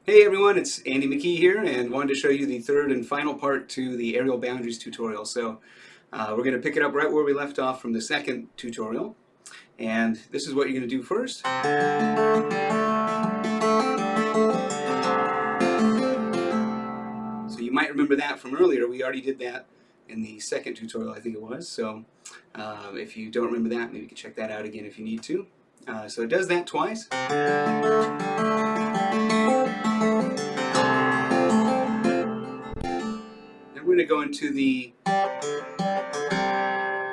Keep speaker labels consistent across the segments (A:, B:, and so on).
A: Hey everyone, it's Andy McKee here, and wanted to show you the third and final part to the aerial boundaries tutorial. We're going to pick it up right where we left off from the second tutorial, and this is what you're going to do first. So you might remember that from earlier. We already did that in the second tutorial, I think it was. If you don't remember that, maybe you can check that out again if you need to. So it does that twice. Then we're going to go into the,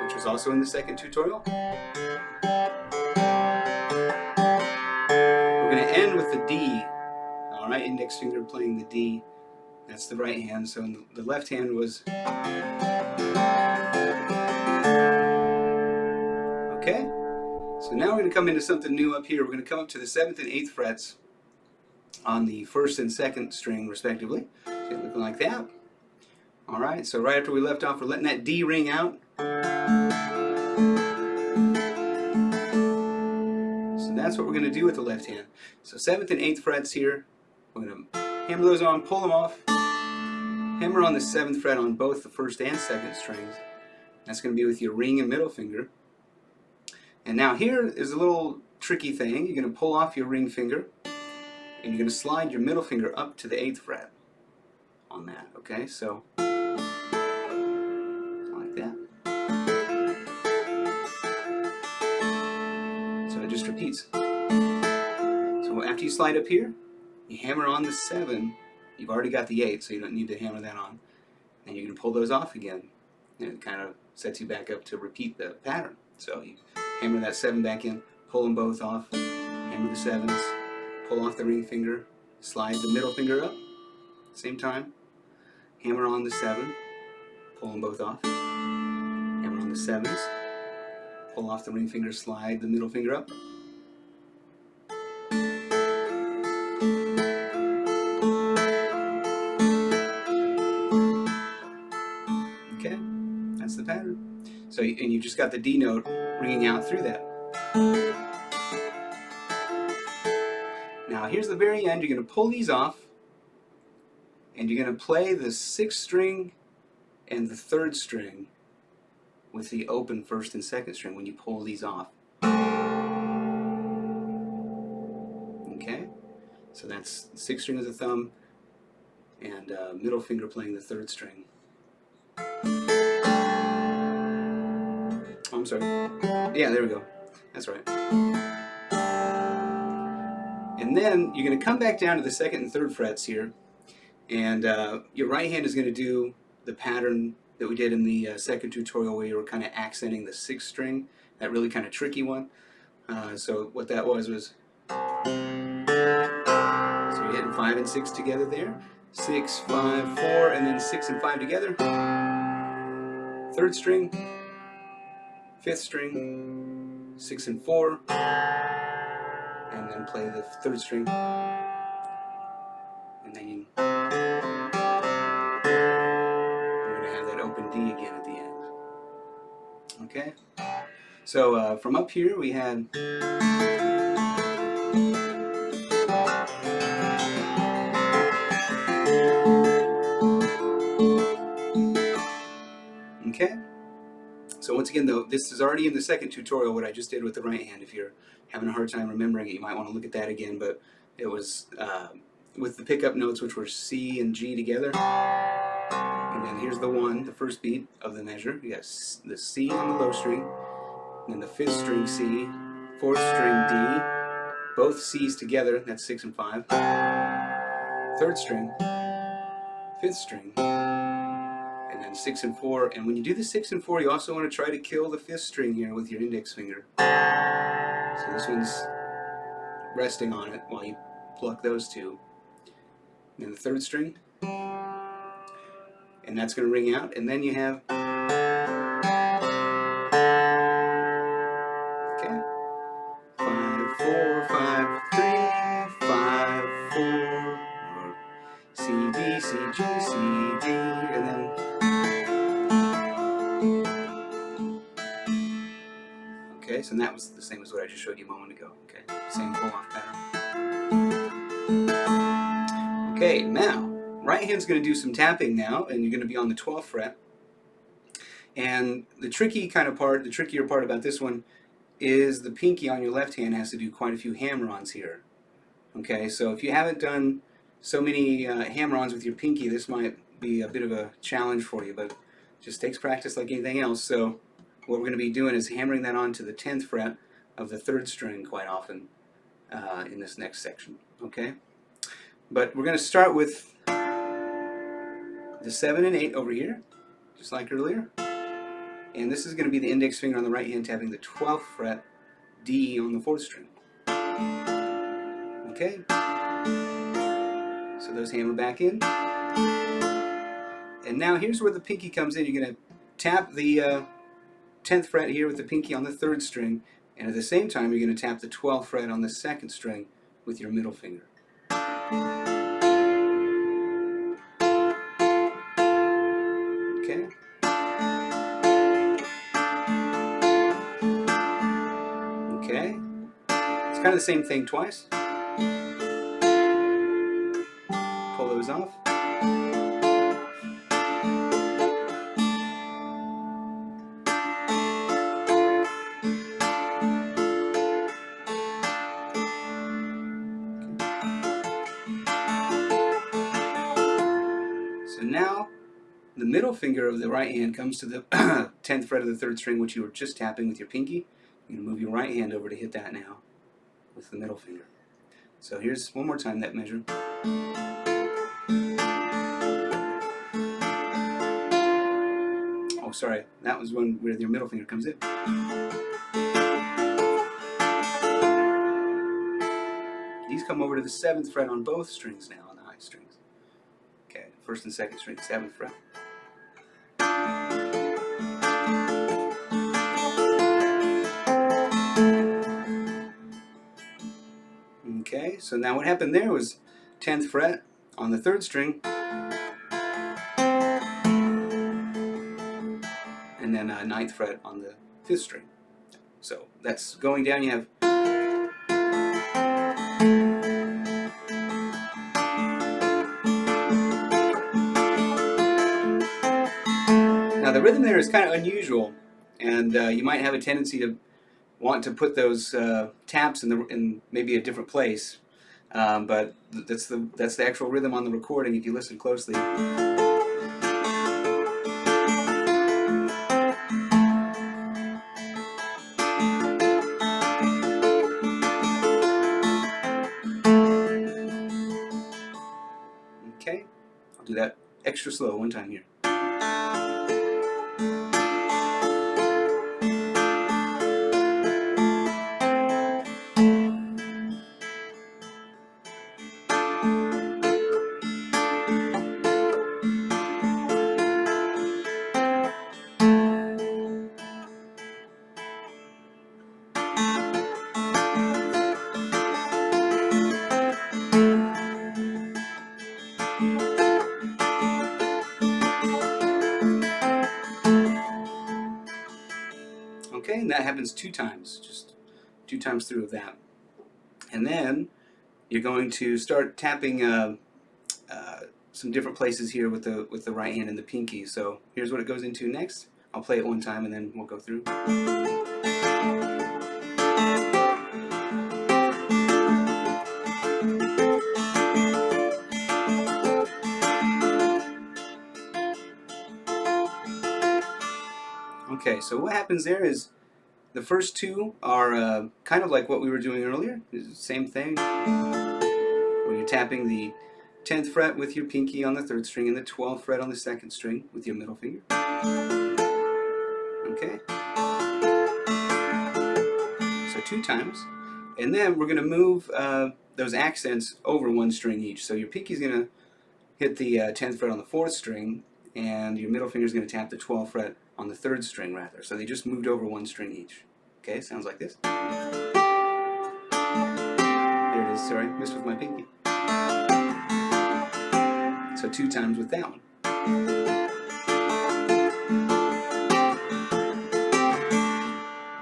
A: which was also in the second tutorial. We're going to end with the D. All right, index finger playing the D. That's the right hand. So the left hand was. Okay. So now we're going to come into something new up here. We're going to come up to the 7th and 8th frets on the 1st and 2nd string, respectively. So looking like that. All right. So right after we left off, we're letting that D ring out. So that's what we're going to do with the left hand. So 7th and 8th frets here. We're going to hammer those on, pull them off. Hammer on the 7th fret on both the 1st and 2nd strings. That's going to be with your ring and middle finger. And now here is a little tricky thing. You're going to pull off your ring finger, and you're going to slide your middle finger up to the 8th fret on that. Okay, so like that. So it just repeats. So after you slide up here, you hammer on the 7. You've already got the 8, so you don't need to hammer that on. And you're going to pull those off again. And it kind of sets you back up to repeat the pattern. So you hammer that 7 back in, pull them both off, hammer the 7s, pull off the ring finger, slide the middle finger up, same time, hammer on the 7, pull them both off, hammer on the 7s, pull off the ring finger, slide the middle finger up. Okay, that's the pattern. So, and you just got the D note ringing out through that. Now here's the very end. You're going to pull these off, and you're going to play the 6th string and the 3rd string with the open 1st and 2nd string when you pull these off. Okay, so that's 6th string as a thumb, and middle finger playing the 3rd string. Oh, I'm sorry. Yeah, there we go. That's right. And then you're going to come back down to the 2nd and 3rd frets here, and your right hand is going to do the pattern that we did in the second tutorial where you were kind of accenting the 6th string, that really kind of tricky one. So what that was so you're hitting 5 and 6 together there, 6, 5, 4, and then 6 and 5 together, 3rd string, 5th string, 6 and 4, and then play the 3rd string, and then we're going to have that open D again at the end. Okay, so from up here we had. Okay, so once again though, this is already in the second tutorial what I just did with the right hand. If you're having a hard time remembering it, you might want to look at that again, but it was with the pickup notes, which were C and G together. And then here's the 1, the first beat of the measure. You got the C on the low string, and then the 5th string C, 4th string D, both C's together, that's 6 and 5, 3rd string, 5th string, and then 6 and 4. And when you do the 6 and 4, you also want to try to kill the 5th string here with your index finger. So this one's resting on it while you pluck those two. And then the 3rd string, and that's going to ring out, and then you have. Okay, 5, 4, 5, 3, 5, 4, or C, D, C, G, C, D, and then. Okay, so that was the same as what I just showed you a moment ago. Okay, same pull-off pattern. Okay, now, right hand's going to do some tapping now, and you're going to be on the 12th fret. And the trickier part about this one is the pinky on your left hand has to do quite a few hammer-ons here. Okay, so if you haven't done so many hammer-ons with your pinky, this might be a bit of a challenge for you, but it just takes practice like anything else. So what we're going to be doing is hammering that onto the 10th fret of the 3rd string quite often in this next section. Okay, but we're going to start with the 7 and 8 over here, just like earlier. And this is going to be the index finger on the right hand tapping the 12th fret, D on the 4th string. Okay, so those hammer back in. And now here's where the pinky comes in. You're going to tap the 10th fret here with the pinky on the 3rd string, and at the same time you're going to tap the 12th fret on the 2nd string with your middle finger. Okay. Okay. It's kind of the same thing twice. Pull those off. So now the middle finger of the right hand comes to the 10th fret of the 3rd string, which you were just tapping with your pinky. You're going to move your right hand over to hit that now with the middle finger. So here's one more time that measure. Oh, sorry, that was one where your middle finger comes in. These come over to the 7th fret on both strings now, on the high strings. Okay, 1st and 2nd string, 7th fret. Okay, so now what happened there was 10th fret on the 3rd string, and then 9th fret on the 5th string. So that's going down. You have now the rhythm there is kind of unusual, and you might have a tendency to want to put those taps in maybe a different place, but that's the actual rhythm on the recording if you listen closely. Okay, I'll do that extra slow one time here. Okay, and that happens 2 times, just 2 times through of that. And then you're going to start tapping some different places here with the right hand and the pinky. So here's what it goes into next. I'll play it one time and then we'll go through. Okay, so what happens there is the first 2 are kind of like what we were doing earlier. It's the same thing, where you're tapping the 10th fret with your pinky on the 3rd string and the 12th fret on the 2nd string with your middle finger. Okay, so 2 times. And then we're going to move those accents over 1 string each. So your pinky's going to hit the 10th fret on the 4th string, and your middle finger is going to tap the 12th fret on the 3rd string rather. So they just moved over 1 string each. Okay, sounds like this. There it is, sorry, missed with my pinky. So 2 times with that one.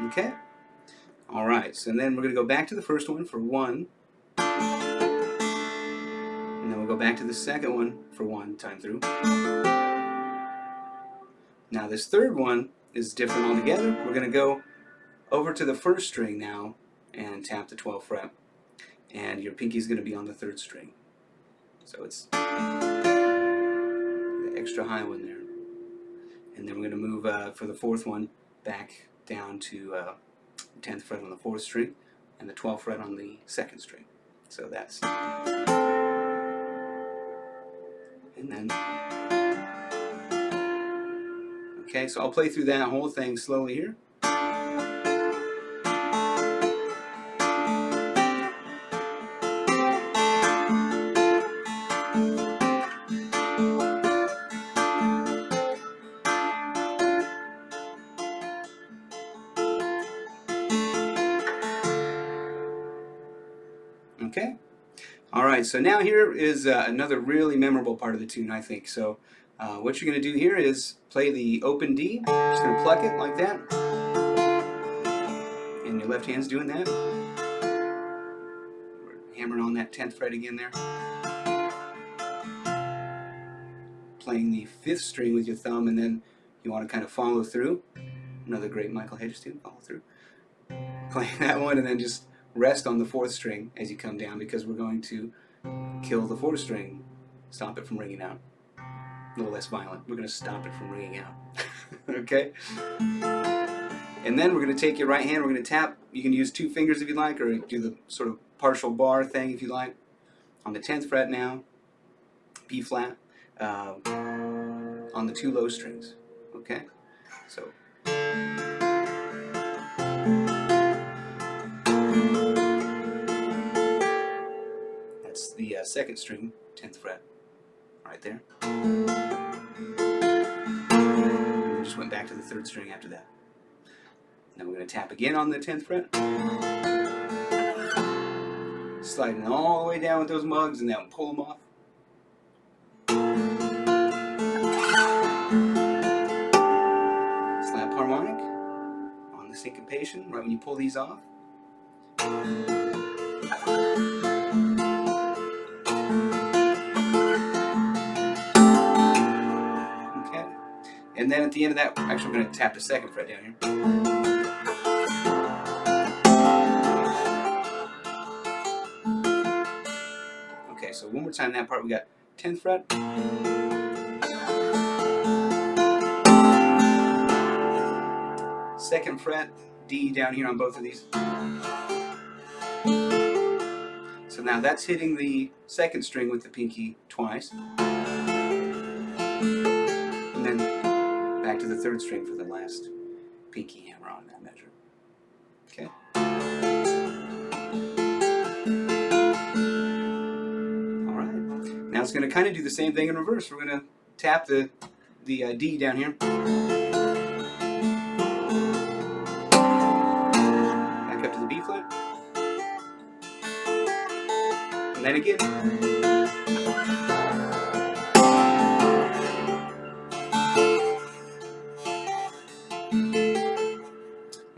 A: Okay? Alright, so then we're going to go back to the first one for 1. And then we'll go back to the second one for one time through. Now this third one is different altogether. We're going to go over to the first string now and tap the 12th fret. And your pinky is going to be on the third string. So it's the extra high one there. And then we're going to move for the fourth one back down to the 10th fret on the fourth string and the 12th fret on the second string. So that's, and then, okay, so I'll play through that whole thing slowly here. Okay. All right, so now here is another really memorable part of the tune, I think. So what you're going to do here is play the open D. Just going to pluck it like that. And your left hand's doing that. We're hammering on that 10th fret again there. Playing the 5th string with your thumb, and then you want to kind of follow through. Another great Michael Hedges tune, follow through. Playing that one, and then just rest on the 4th string as you come down, because we're going to kill the 4th string, stop it from ringing out. A little less violent. We're going to stop it from ringing out. Okay? And then we're going to take your right hand, we're going to tap. You can use 2 fingers if you like, or do the sort of partial bar thing if you like. On the 10th fret now, B flat, on the 2 low strings. Okay? So. That's the 2nd string, 10th fret, right there. And we just went back to the 3rd string after that. Now we're going to tap again on the 10th fret. Sliding all the way down with those mugs and then pull them off. Slap harmonic on the syncopation right when you pull these off. Okay. And then at the end of that, actually we're going to tap the 2nd fret down here. Okay, so one more time that part, we got 10th fret. 2nd fret, D down here on both of these. So now that's hitting the 2nd string with the pinky twice. And then back to the 3rd string for the last pinky hammer on that measure. Okay? Alright. Now it's going to kind of do the same thing in reverse. We're going to tap the D down here. Back up to the B flat. And then again.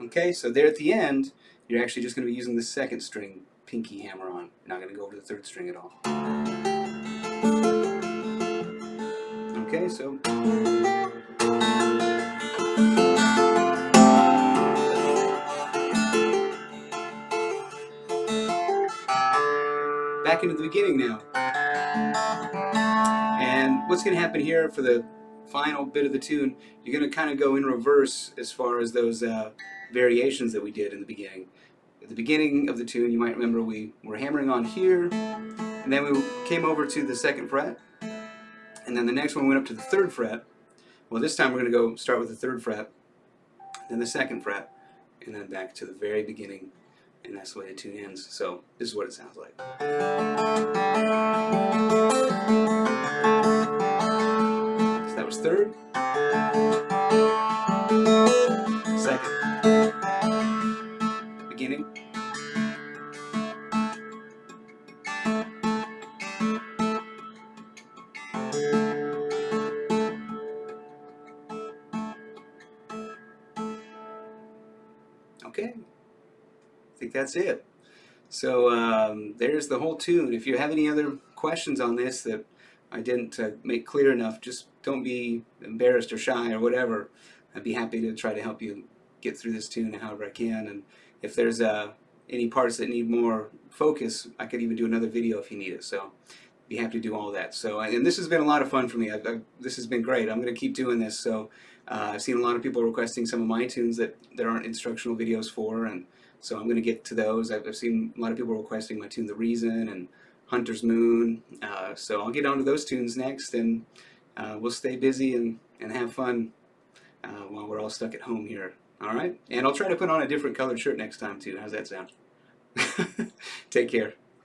A: Okay, so there at the end, you're actually just going to be using the 2nd string pinky hammer on. You're not going to go over the 3rd string at all. Okay, so. Back into the beginning now. And what's going to happen here for the final bit of the tune, you're going to kind of go in reverse as far as those variations that we did in the beginning. At the beginning of the tune, you might remember we were hammering on here, and then we came over to the 2nd fret, and then the next one went up to the 3rd fret. Well, this time we're going to go start with the 3rd fret, then the 2nd fret, and then back to the very beginning, and that's the way the tune ends. So this is what it sounds like. So that was 3rd, 2nd, beginning, okay, I think that's it. So there's the whole tune. If you have any other questions, questions on this that I didn't make clear enough, just don't be embarrassed or shy or whatever. I'd be happy to try to help you get through this tune however I can. And if there's any parts that need more focus, I could even do another video if you need it. So be happy to do all that. So, and this has been a lot of fun for me. This has been great. I'm going to keep doing this. So I've seen a lot of people requesting some of my tunes that aren't instructional videos for, and so I'm going to get to those. I've seen a lot of people requesting my tune The Reason and Hunter's Moon. So I'll get on to those tunes next, and we'll stay busy and have fun while we're all stuck at home here. All right? And I'll try to put on a different colored shirt next time, too. How's that sound? Take care.